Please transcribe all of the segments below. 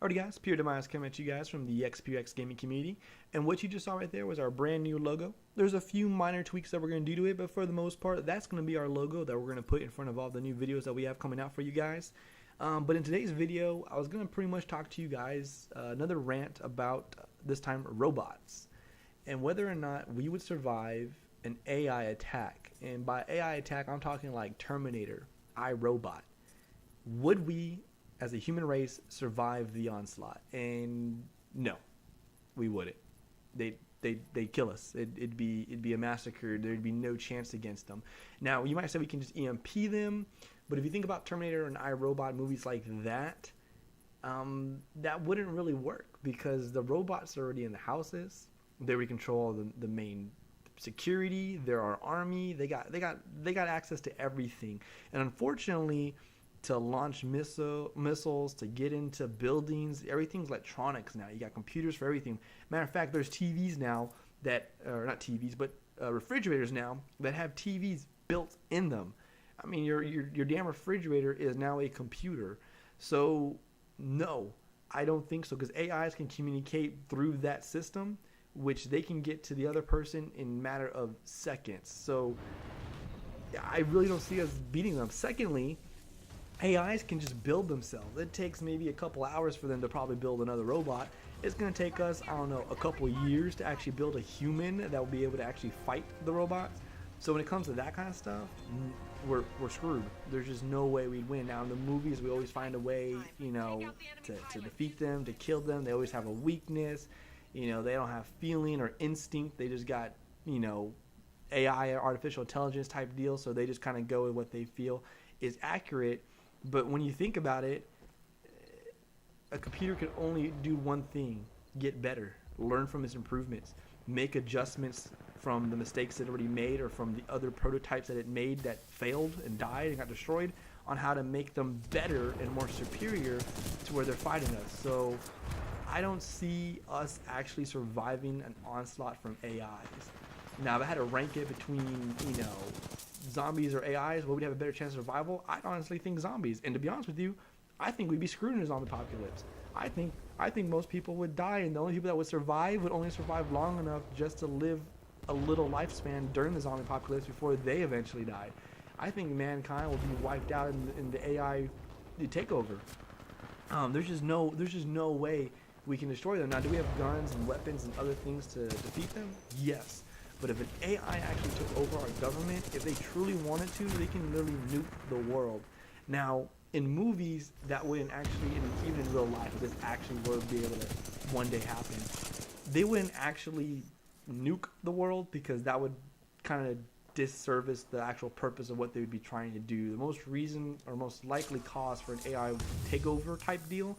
Alrighty guys, Pure Demise coming at you guys from the XPX gaming community, and what you just saw right there was our brand new logo. There's a few minor tweaks that we're going to do to it, but for the most part, that's going to be our logo that we're going to put in front of all the new videos that we have coming out for you guys. But in today's video, I was going to pretty much talk to you guys, another rant about, this time, robots, and whether or not we would survive an AI attack. And by AI attack, I'm talking like Terminator, iRobot. Would we, as a human race, survive the onslaught? And no, we wouldn't. They'd kill us. It'd be a massacre. There'd be no chance against them. Now, you might say we can just EMP them, but if you think about Terminator and iRobot movies like that, that wouldn't really work because the robots are already in the houses. They already control the main security. They're our army. They got access to everything. And unfortunately, to launch missiles, to get into buildings, everything's electronics now. You got computers for everything. Matter of fact, there's TVs now that, or not TVs, but refrigerators now that have TVs built in them. I mean, your damn refrigerator is now a computer. So no, I don't think so, because AIs can communicate through that system, which they can get to the other person in a matter of seconds. So I really don't see us beating them. Secondly, AIs can just build themselves. It takes maybe a couple hours for them to probably build another robot. It's going to take us, I don't know, a couple years to actually build a human that will be able to actually fight the robots. So when it comes to that kind of stuff, we're screwed. There's just no way we'd win. Now in the movies, we always find a way, you know, to defeat them, to kill them. They always have a weakness. You know, they don't have feeling or instinct. They just got, you know, AI, artificial intelligence type deal. So they just kind of go with what they feel is accurate. But when you think about it, a computer can only do one thing: get better, learn from its improvements, make adjustments from the mistakes it already made or from the other prototypes that it made that failed and died and got destroyed, on how to make them better and more superior to where they're fighting us. So I don't see us actually surviving an onslaught from AIs. Now, if I had to rank it between, you know, zombies or AIs, what would have a better chance of survival? I honestly think zombies. And to be honest with you, I think we'd be screwed in a zombie apocalypse. I think most people would die, and the only people that would survive would only survive long enough just to live a little lifespan during the zombie apocalypse before they eventually die. I think mankind will be wiped out in the AI takeover. There's just no way we can destroy them. Now, do we have guns and weapons and other things to defeat them? Yes. But if an AI actually took over our government, if they truly wanted to, they can literally nuke the world. Now, in movies, that wouldn't actually, even in real life, if this actually were to be able to one day happen, they wouldn't actually nuke the world, because that would kind of disservice the actual purpose of what they would be trying to do. The most reason, or most likely cause for an AI takeover type deal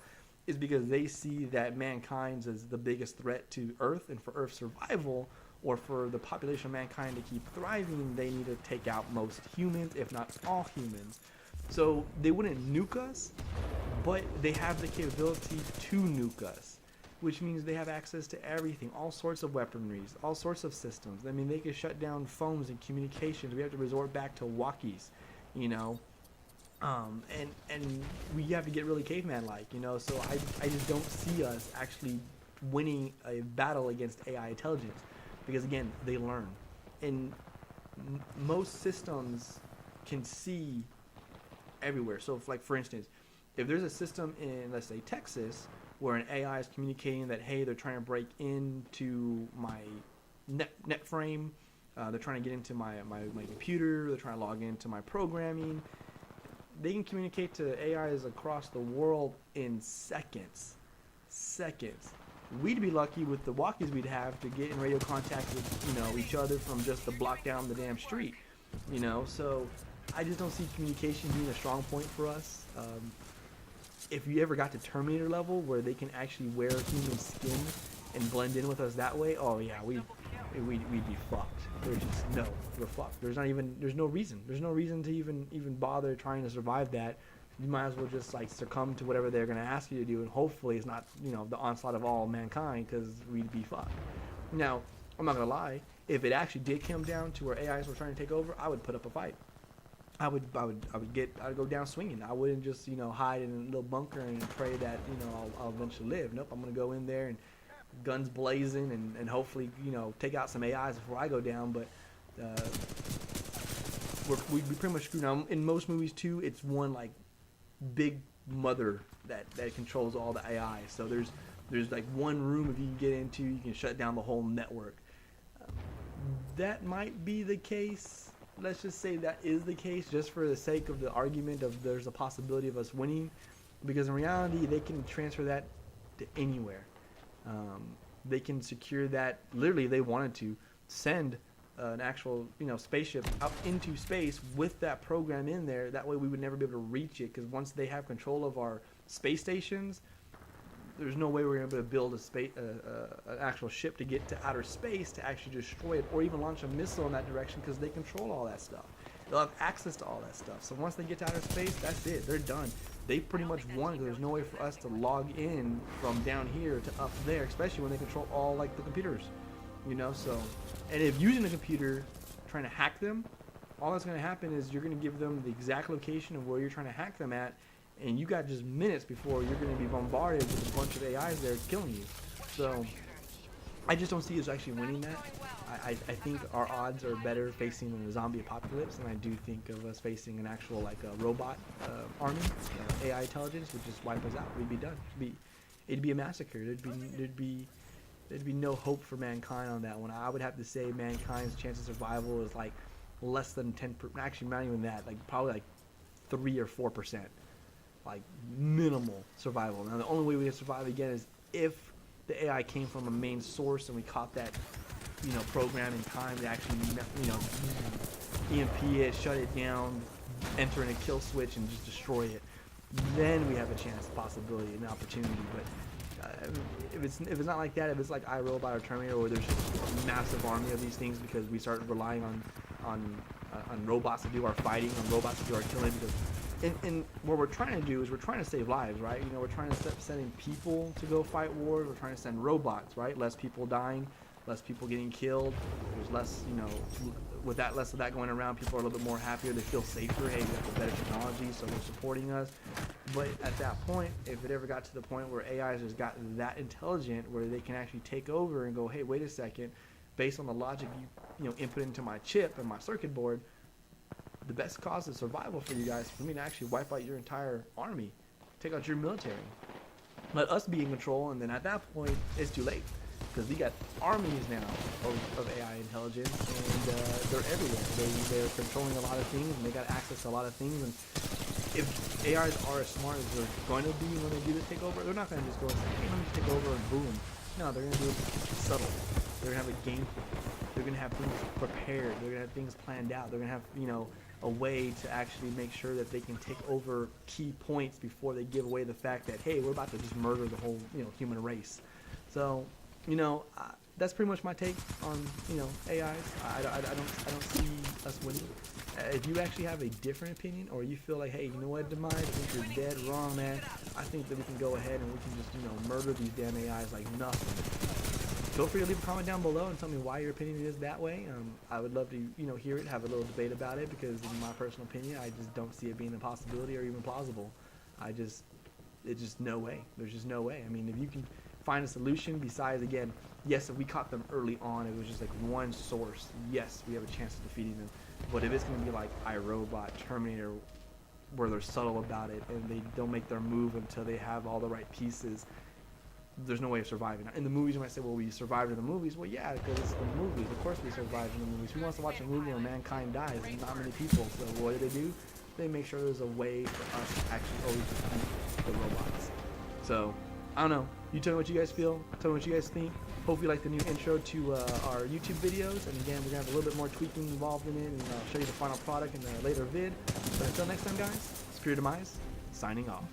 is because they see that mankind is the biggest threat to Earth, and for Earth's survival, or for the population of mankind to keep thriving, they need to take out most humans, if not all humans. So they wouldn't nuke us, but they have the capability to nuke us, which means they have access to everything, all sorts of weaponries, all sorts of systems. I mean, they can shut down phones and communications. We have to resort back to walkies, you know, and we have to get really caveman-like, you know. So I just don't see us actually winning a battle against AI intelligence. Because again, they learn, and most systems can see everywhere. So if, like, for instance, if there's a system in, let's say, Texas, where an AI is communicating that, hey, they're trying to break into my net frame, they're trying to get into my computer, they're trying to log into my programming, they can communicate to AIs across the world in seconds. We'd be lucky with the walkies we'd have to get in radio contact with, you know, each other from just the block down the damn street, you know. So I just don't see communication being a strong point for us. If you ever got to Terminator level, where they can actually wear human skin and blend in with us that way, oh yeah, we'd be fucked. We're fucked. There's no reason to even bother trying to survive that. You might as well just like succumb to whatever they're going to ask you to do, and hopefully it's not, you know, the onslaught of all mankind, because we'd be fucked. Now, I'm not going to lie, if it actually did come down to where AIs were trying to take over, I would put up a fight. I'd go down swinging. I wouldn't just, hide in a little bunker and pray that, I'll eventually live. Nope, I'm going to go in there and guns blazing and hopefully, take out some AIs before I go down. But we pretty much screwed. Now, in most movies too, it's one like big mother that controls all the AI. So there's like one room if you can get into, you can shut down the whole network. That might be the case. Let's just say that is the case, just for the sake of the argument of there's a possibility of us winning, because in reality they can transfer that to anywhere. They can secure that. Literally, they wanted to send an actual spaceship out into space with that program in there. That way we would never be able to reach it, because once they have control of our space stations, there's no way we're going to be able to build an actual ship to get to outer space to actually destroy it, or even launch a missile in that direction, because they control all that stuff. They'll have access to all that stuff. So once they get to outer space, that's it. They're done. They pretty much won, because there's no way for us to log in from down here to up there, especially when they control all like the computers. So, and if using a computer trying to hack them, all that's going to happen is you're going to give them the exact location of where you're trying to hack them at, and you got just minutes before you're going to be bombarded with a bunch of AIs there killing you. So I just don't see us actually winning that. I think our odds are better facing a zombie apocalypse than I do think of us facing an actual like a robot army, AI intelligence would just wipe us out. We'd be done. It'd be a massacre. There'd be no hope for mankind on that one. I would have to say mankind's chance of survival is like less than 10%. Actually, not even that. Like probably like 3 or 4%. Like minimal survival. Now the only way we can survive again is if the AI came from a main source and we caught that program in time to actually EMP it, shut it down, enter in a kill switch and just destroy it. Then we have a chance, possibility, an opportunity. But if it's not like that, if it's like iRobot or Terminator, where there's just a massive army of these things because we started relying on robots to do our fighting, on robots to do our killing, because and what we're trying to do is we're trying to save lives, right? We're trying to stop sending people to go fight wars. We're trying to send robots, right? Less people dying, less people getting killed. There's less, with that, less of that going around. People are a little bit more happier. They feel safer. Hey, we have better technology, so they're supporting us. But at that point, if it ever got to the point where AIs just got that intelligent, where they can actually take over and go, hey, wait a second, based on the logic you input into my chip and my circuit board, the best cause of survival for you guys, for me to actually wipe out your entire army, take out your military, let us be in control, and then at that point, it's too late. Because we got armies now of AI intelligence, and they're everywhere. They're controlling a lot of things, and they got access to a lot of things. And if AIs are as smart as they're going to be when they do the takeover, they're not going to just go and say, hey, let me take over and boom. No, they're going to do it subtle. They're going to have a game plan. They're going to have things prepared. They're going to have things planned out. They're going to have, a way to actually make sure that they can take over key points before they give away the fact that, hey, we're about to just murder the whole, human race. So, that's pretty much my take on, AIs. I don't see us winning. If you actually have a different opinion, or you feel like, hey, you know what, Demise, I think you're dead wrong, man. I think that we can go ahead and we can just, murder these damn AIs like nothing. Feel free to leave a comment down below and tell me why your opinion is that way. I would love to, hear it, have a little debate about it, because in my personal opinion, I just don't see it being a possibility or even plausible. It's just no way. There's just no way. I mean, if you can find a solution besides, again, yes, if we caught them early on, it was just like one source, yes, we have a chance of defeating them. But if it's going to be like iRobot, Terminator, where they're subtle about it and they don't make their move until they have all the right pieces, there's no way of surviving. In the movies, you might say, well, we survived in the movies. Well, yeah, because it's the movies. Of course we survived in the movies. Who wants to watch a movie where mankind dies? Not many people. So what do? They make sure there's a way for us to actually always defeat the robots. So, I don't know. You tell me what you guys feel. Tell me what you guys think. Hope you like the new intro to our YouTube videos. And again, we're going to have a little bit more tweaking involved in it, and I'll show you the final product in a later vid. But until next time, guys, Spirit Demise, signing off.